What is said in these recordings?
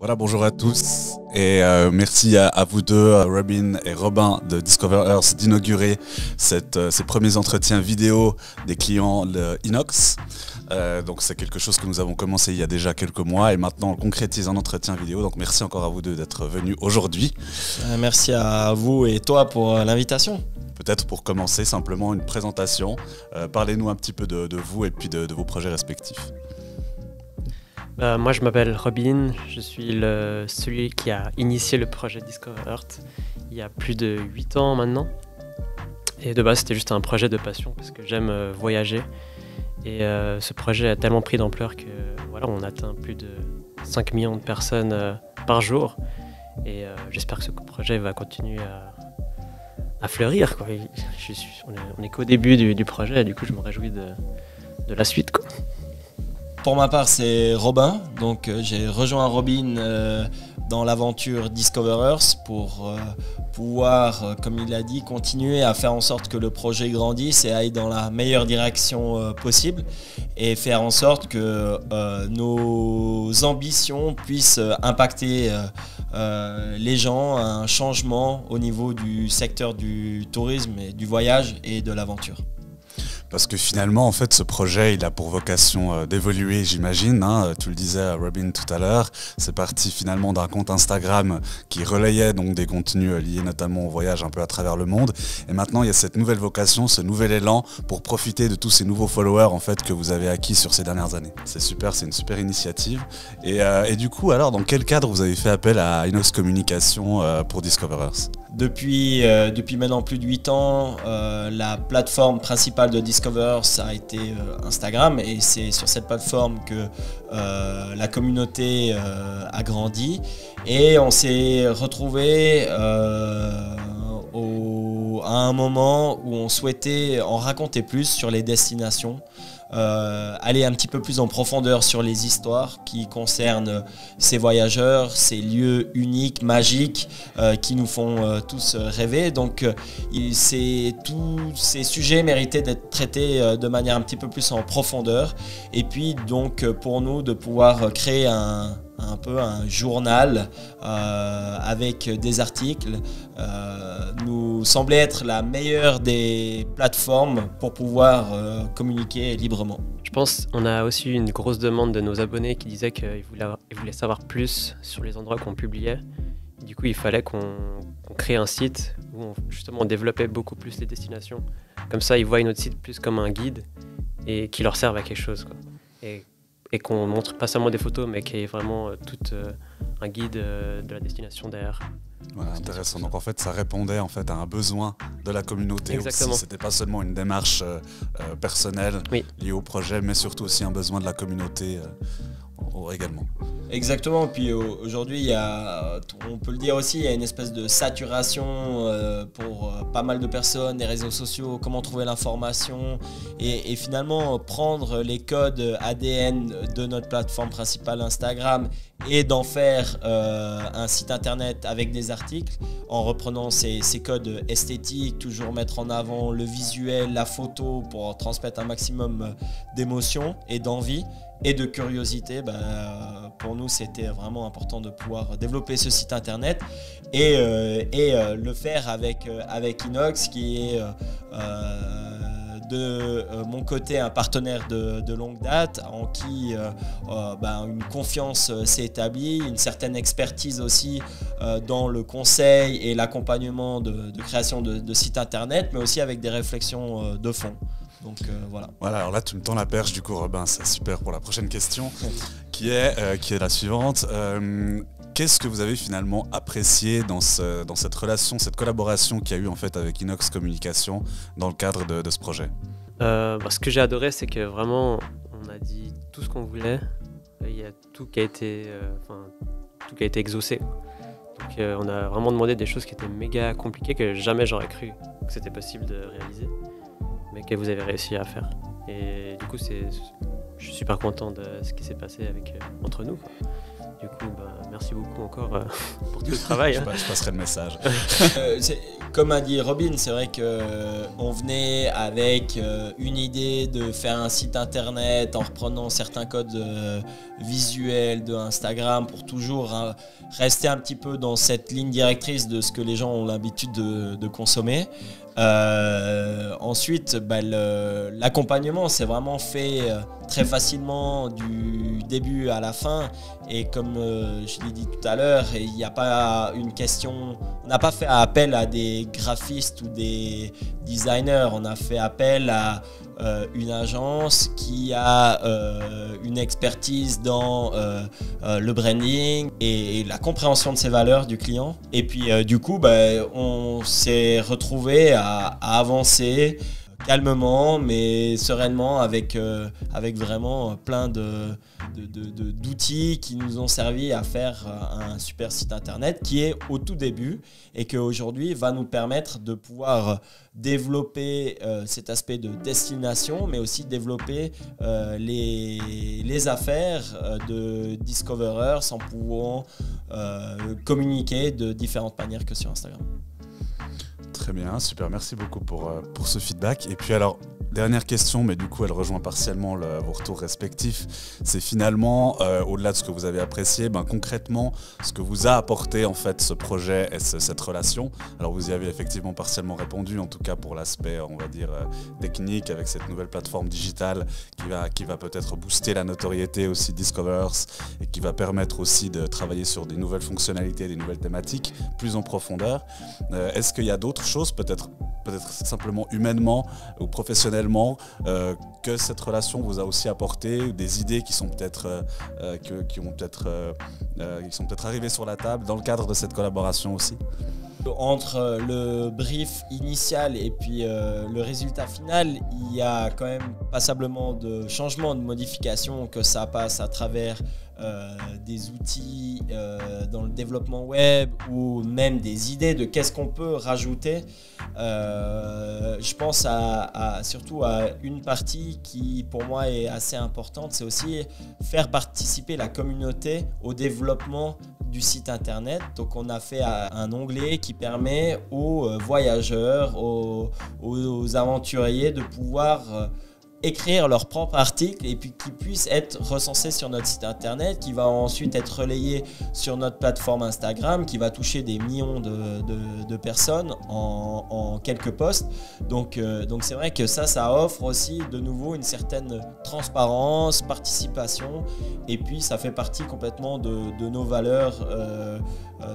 Voilà, bonjour à tous et merci à vous deux, Robin et Robin de Discover Earth, d'inaugurer ces premiers entretiens vidéo des clients de Inox. Donc c'est quelque chose que nous avons commencé il y a déjà quelques mois et maintenant on concrétise en entretien vidéo. Donc merci encore à vous deux d'être venus aujourd'hui. Merci à vous et toi pour l'invitation. Peut-être pour commencer simplement une présentation, parlez-nous un petit peu de vous et puis de vos projets respectifs. Moi je m'appelle Robin, je suis celui qui a initié le projet Discover Earth il y a plus de 8 ans maintenant. Et de base c'était juste un projet de passion parce que j'aime voyager. Et ce projet a tellement pris d'ampleur que voilà, on atteint plus de 5 millions de personnes par jour. Et j'espère que ce projet va continuer à fleurir, quoi. On est qu'au début du projet et du coup je me réjouis de la suite, quoi. Pour ma part, c'est Robin. Donc, j'ai rejoint Robin dans l'aventure Discover Earth pour pouvoir, comme il l'a dit, continuer à faire en sorte que le projet grandisse et aille dans la meilleure direction possible et faire en sorte que nos ambitions puissent impacter les gens, un changement au niveau du secteur du tourisme et du voyage et de l'aventure. Parce que finalement, en fait, ce projet, il a pour vocation d'évoluer, j'imagine. Hein. Tu le disais, Robin, tout à l'heure. C'est parti finalement d'un compte Instagram qui relayait donc des contenus liés notamment au voyage un peu à travers le monde. Et maintenant, il y a cette nouvelle vocation, ce nouvel élan pour profiter de tous ces nouveaux followers en fait que vous avez acquis sur ces dernières années. C'est super, c'est une super initiative. Et du coup, alors, dans quel cadre vous avez fait appel à Inox Communication pour Discover Earth ? Depuis maintenant plus de 8 ans, la plateforme principale de Discover Earth a été Instagram et c'est sur cette plateforme que la communauté a grandi et on s'est retrouvé à un moment où on souhaitait en raconter plus sur les destinations. Aller un petit peu plus en profondeur sur les histoires qui concernent ces voyageurs, ces lieux uniques, magiques qui nous font tous rêver. Donc tous ces sujets méritaient d'être traités de manière un petit peu plus en profondeur. Et puis donc pour nous de pouvoir créer un peu un journal avec des articles nous semblait être la meilleure des plateformes pour pouvoir communiquer librement. Je pense qu'on a aussi eu une grosse demande de nos abonnés qui disaient qu'ils voulaient savoir plus sur les endroits qu'on publiait. Du coup, il fallait qu'on crée un site où on développait beaucoup plus les destinations. Comme ça, ils voient notre site plus comme un guide et qui leur serve à quelque chose, quoi. Et qu'on montre pas seulement des photos, mais qu'il y ait vraiment tout un guide de la destination derrière. Voilà, intéressant. Donc en fait, ça répondait en fait à un besoin de la communauté. Exactement. Aussi. C'était pas seulement une démarche personnelle liée au projet, mais surtout aussi un besoin de la communauté également. Exactement, puis aujourd'hui, on peut le dire aussi, il y a une espèce de saturation pour pas mal de personnes, des réseaux sociaux, comment trouver l'information et finalement prendre les codes ADN de notre plateforme principale Instagram et d'en faire un site internet avec des articles en reprenant ces codes esthétiques, toujours mettre en avant le visuel, la photo pour transmettre un maximum d'émotions et d'envie et de curiosité. Pour nous c'était vraiment important de pouvoir développer ce site internet et le faire avec Inox qui est de mon côté un partenaire de longue date en qui une confiance s'est établie, une certaine expertise aussi dans le conseil et l'accompagnement de création de sites internet, mais aussi avec des réflexions de fond. Donc voilà. Voilà, alors là tu me tends la perche du coup Robin, c'est super pour la prochaine question qui est la suivante. Qu'est-ce que vous avez finalement apprécié dans cette relation, cette collaboration qu'il y a eu en fait avec Inox Communication dans le cadre de ce projet ? Ce que j'ai adoré, c'est que vraiment on a dit tout ce qu'on voulait. Il y a tout qui a été exaucé. Donc on a vraiment demandé des choses qui étaient méga compliquées que jamais j'aurais cru que c'était possible de réaliser, mais que vous avez réussi à faire. Et du coup, je suis super content de ce qui s'est passé entre nous, quoi. Du coup, merci. merci beaucoup encore pour tout le travail. Je passerai le message. Comme a dit Robin, c'est vrai qu'on venait avec une idée de faire un site internet en reprenant certains codes visuels de Instagram pour toujours rester un petit peu dans cette ligne directrice de ce que les gens ont l'habitude de consommer. Ensuite, l'accompagnement s'est vraiment fait très facilement du début à la fin, et comme je l'ai dit tout à l'heure, il n'y a pas une question, on n'a pas fait appel à des graphistes ou des designers, on a fait appel à une agence qui a une expertise dans le branding et la compréhension de ses valeurs du client. Et puis du coup, on s'est retrouvé à avancer calmement mais sereinement avec vraiment plein d'outils qui nous ont servi à faire un super site internet qui est au tout début et qui aujourd'hui va nous permettre de pouvoir développer cet aspect de destination, mais aussi développer les affaires de Discoverers en pouvant communiquer de différentes manières que sur Instagram. Très bien, super, merci beaucoup pour ce feedback. Et puis alors, dernière question, mais du coup elle rejoint partiellement vos retours respectifs. C'est finalement, au-delà de ce que vous avez apprécié, concrètement, ce que vous a apporté en fait ce projet et cette relation. Alors vous y avez effectivement partiellement répondu, en tout cas pour l'aspect, on va dire, technique, avec cette nouvelle plateforme digitale qui va peut-être booster la notoriété aussi Discoverers et qui va permettre aussi de travailler sur des nouvelles fonctionnalités, des nouvelles thématiques plus en profondeur. Est-ce qu'il y a d'autres choses, peut-être simplement humainement ou professionnellement, que cette relation vous a aussi apporté, des idées qui sont peut-être arrivées sur la table dans le cadre de cette collaboration aussi? Entre le brief initial et puis le résultat final, il y a quand même passablement de changements, de modifications, que ça passe à travers des outils dans le développement web ou même des idées de qu'est-ce qu'on peut rajouter. Je pense surtout à une partie qui pour moi est assez importante, c'est aussi faire participer la communauté au développement du site internet. Donc on a fait un onglet qui permet aux voyageurs, aux aventuriers de pouvoir écrire leur propre article et puis qui puissent être recensés sur notre site internet, qui va ensuite être relayé sur notre plateforme Instagram, qui va toucher des millions de personnes en quelques posts. Donc c'est vrai que ça offre aussi de nouveau une certaine transparence, participation, et puis ça fait partie complètement de nos valeurs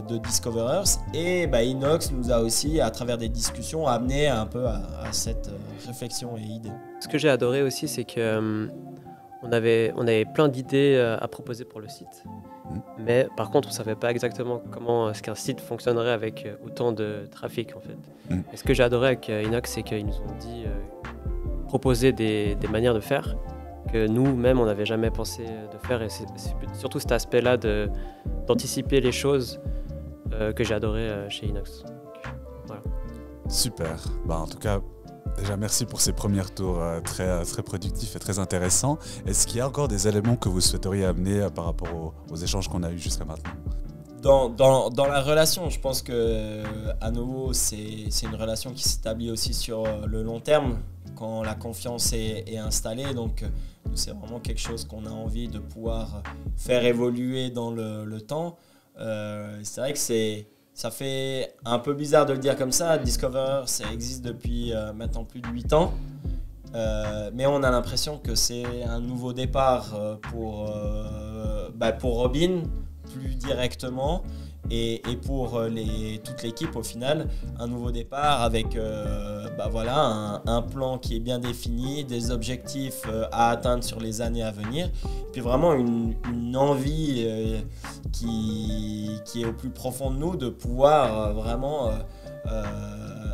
de Discoverers. Et Inox nous a aussi, à travers des discussions, amené un peu à cette réflexion et idée. Ce que j'ai adoré aussi, c'est que on avait plein d'idées à proposer pour le site. Mais par contre, on ne savait pas exactement comment est-ce qu'un site fonctionnerait avec autant de trafic en fait. Et ce que j'ai adoré avec Inox, c'est qu'ils nous ont dit proposer des manières de faire que nous-mêmes on n'avait jamais pensé de faire, et c'est surtout cet aspect-là d'anticiper les choses que j'ai adoré chez Inox. Voilà. Super, en tout cas déjà merci pour ces premiers tours très productifs et très intéressants. Est-ce qu'il y a encore des éléments que vous souhaiteriez amener par rapport aux échanges qu'on a eus jusqu'à maintenant? Dans la relation, je pense que à nouveau c'est une relation qui s'établit aussi sur le long terme quand la confiance est installée. Donc c'est vraiment quelque chose qu'on a envie de pouvoir faire évoluer dans le temps. C'est vrai que ça fait un peu bizarre de le dire comme ça. Discover, ça existe depuis maintenant plus de 8 ans. Mais on a l'impression que c'est un nouveau départ pour Robin, plus directement, et pour toute l'équipe au final. Un nouveau départ avec un plan qui est bien défini, des objectifs à atteindre sur les années à venir, et puis vraiment une envie qui est au plus profond de nous de pouvoir vraiment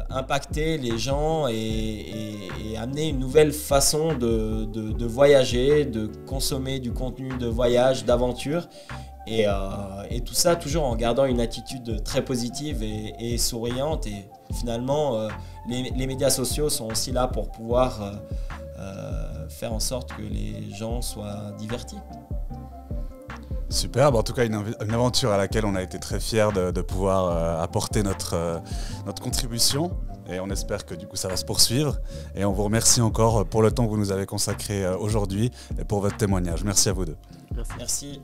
impacter les gens et amener une nouvelle façon de voyager, de consommer du contenu de voyage, d'aventure. Et tout ça toujours en gardant une attitude très positive et souriante. Et finalement, les médias sociaux sont aussi là pour pouvoir faire en sorte que les gens soient divertis. Superbe, en tout cas une aventure à laquelle on a été très fiers de pouvoir apporter notre contribution. Et on espère que du coup ça va se poursuivre. Et on vous remercie encore pour le temps que vous nous avez consacré aujourd'hui et pour votre témoignage. Merci à vous deux. Merci.